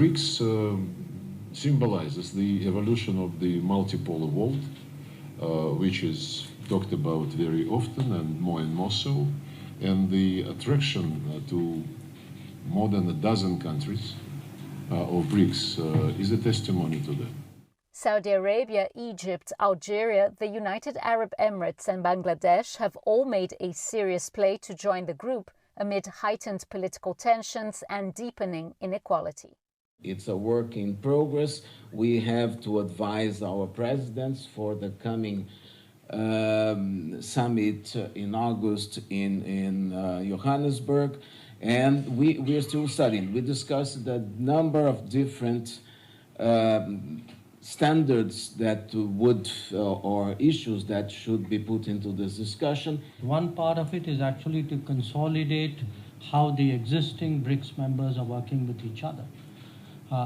BRICS symbolizes the evolution of the multipolar world, which is talked about very often and more so, and the attraction to more than a dozen countries of BRICS is a testimony to that. Saudi Arabia, Egypt, Algeria, the United Arab Emirates and Bangladesh have all made a serious play to join the group amid heightened political tensions and deepening inequality. It's a work in progress. We have to advise our presidents for the coming summit in August in Johannesburg, and we are still studying. We discussed the number of different standards that would or issues that should be put into this discussion. One part of it is actually to consolidate how the existing BRICS members are working with each other.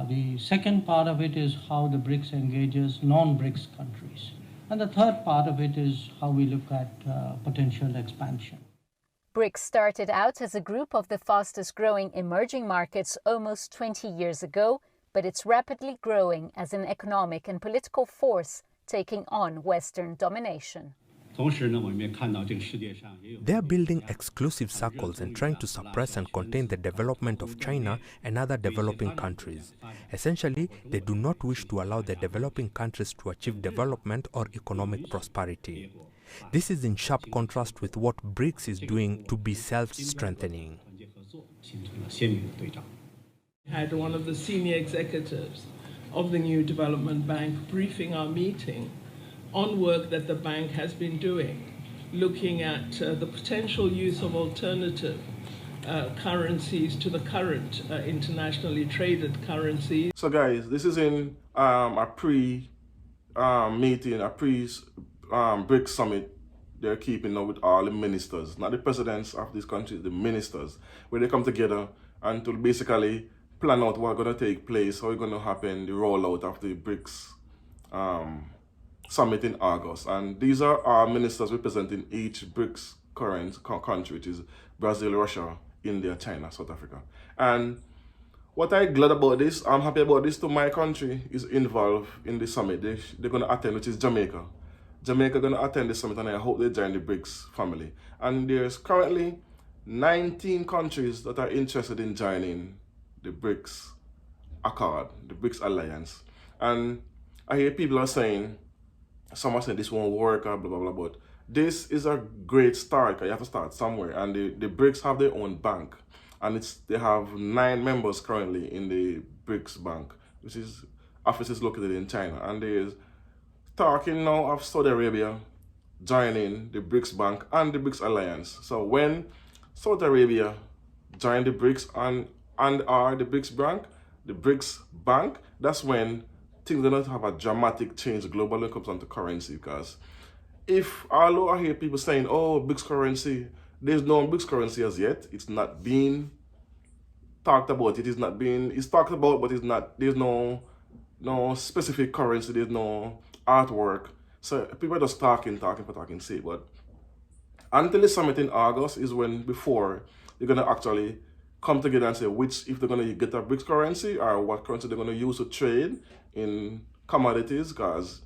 The second part of it is how the BRICS engages non-BRICS countries. And the third part of it is how we look at potential expansion. BRICS started out as a group of the fastest growing emerging markets almost 20 years ago, but it's rapidly growing as an economic and political force taking on Western domination. They are building exclusive circles and trying to suppress and contain the development of China and other developing countries. Essentially, they do not wish to allow the developing countries to achieve development or economic prosperity. This is in sharp contrast with what BRICS is doing to be self-strengthening. Had one of the senior executives of the new development bank briefing our meeting on work that the bank has been doing, looking at the potential use of alternative currencies to the current internationally traded currencies. So guys, this is in a pre-meeting, a BRICS summit they're keeping now with all the ministers, not the presidents of these countries, the ministers, where they come together and to basically plan out what's going to take place, how it's going to happen, the rollout of the BRICS summit in August. And these are our ministers representing each BRICS current country, which is Brazil, Russia, India, China, South Africa. And what I'm glad about this, I'm happy about this too, my country is involved in the summit. They're going to attend, which is Jamaica. Jamaica going to attend the summit, and I hope they join the BRICS family. And there's currently 19 countries that are interested in joining the BRICS Accord, the BRICS Alliance. And I hear people are saying, some are saying this won't work, or blah, blah, blah, but this is a great start, because you have to start somewhere. And the BRICS have their own bank, and they have 9 members currently in the BRICS bank, which is offices located in China. And there's talking now of Saudi Arabia joining the BRICS bank and the BRICS Alliance. So when Saudi Arabia join the BRICS and are the BRICS bank, that's when things are going to have a dramatic change globally when it comes down to currency. Because although I hear people saying, oh, BRICS currency, there's no BRICS currency as yet. It's not being talked about. It's talked about, but there's no specific currency, there's no artwork. So people are just talking for talking's sake. But until the summit in August is before you're going to actually come together and say if they're going to get a BRICS currency or what currency they're going to use to trade in commodities, because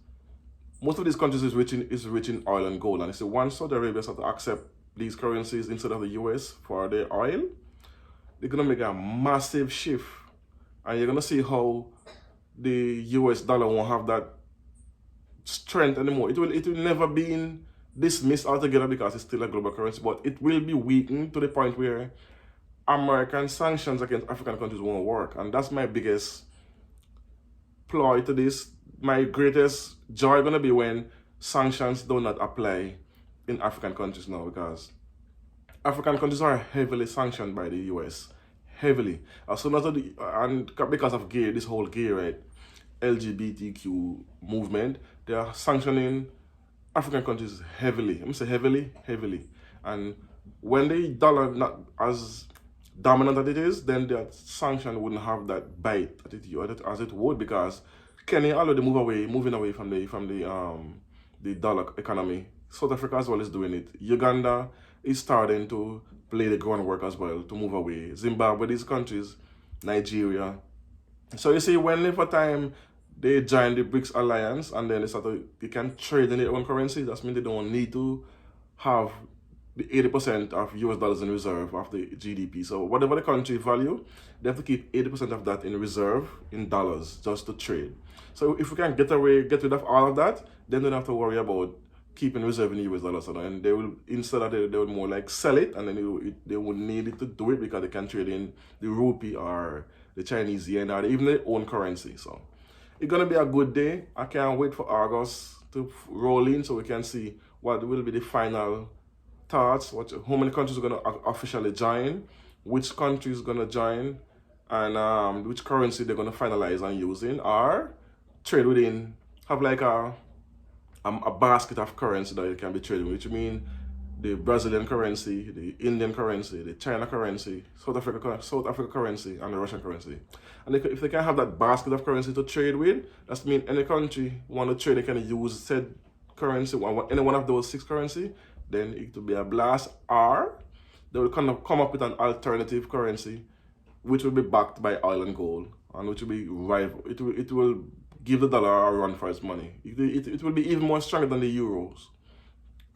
most of these countries is rich in oil and gold. And it's once Saudi Arabia has to accept these currencies instead of the US for their oil, they're going to make a massive shift. And you're going to see how the US dollar won't have that strength anymore. It will never be dismissed altogether because it's still a global currency, but it will be weakened to the point where American sanctions against African countries won't work. And that's my biggest ploy to this. My greatest joy going to be when sanctions do not apply in African countries now, because African countries are heavily sanctioned by the US. Heavily. And because of this whole gay right, LGBTQ movement, they are sanctioning African countries heavily. I'm going to say heavily. And when the dollar not as dominant as it is, then that sanction wouldn't have that bite as it would, because Kenya already moving away from the dollar economy. South Africa as well is doing it. Uganda is starting to play the groundwork as well to move away. Zimbabwe, these countries, Nigeria, So you see, whenever time they join the BRICS alliance and then they can trade in their own currency, that means they don't need to have the 80% of US dollars in reserve of the GDP. So whatever the country value, they have to keep 80% of that in reserve in dollars just to trade. So if we can get rid of all of that, then they don't have to worry about keeping reserve in US dollars. And they will, instead of they would more like sell it, and then they would need it to do it because they can trade in the rupee or the Chinese yen or even their own currency. So it's gonna be a good day. I can't wait for August to roll in so we can see what will be the final thoughts, how many countries are going to officially join, which country is going to join, and which currency they're going to finalize on using, or trade within, have like a basket of currency that you can be trading, which means the Brazilian currency, the Indian currency, the China currency, South Africa currency, and the Russian currency. And if they can have that basket of currency to trade with, that means any country want to trade, they can use said currency, any one of those 6 currency, then it will be a blast. Or they will kind of come up with an alternative currency which will be backed by oil and gold, and which will be rival. It will give the dollar a run for its money. It will be even more stronger than the euros,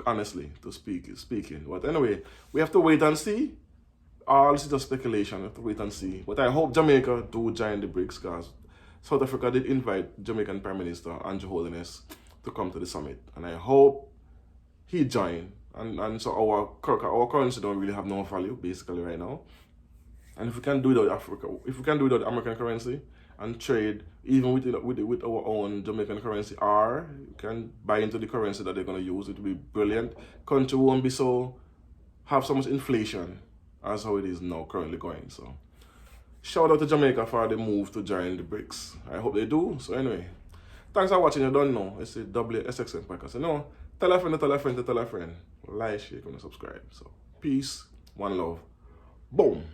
honestly, speaking. But anyway, we have to wait and see. All this is just speculation. We have to wait and see. But I hope Jamaica do join the BRICS, because South Africa did invite Jamaican Prime Minister Andrew Holiness to come to the summit, and I hope he joined. And so our currency don't really have no value basically right now. And if we can do it without Africa, if we can do it without American currency and trade even with our own Jamaican currency, or you can buy into the currency that they're gonna use, it will be brilliant. Country won't be have so much inflation as how it is now currently going. So shout out to Jamaica for the move to join the BRICS. I hope they do. So anyway, thanks for watching. You don't know, it's the WSXN podcast. You know, tell a friend to tell a friend to tell a friend. Like, share, and subscribe. So peace, one love, boom.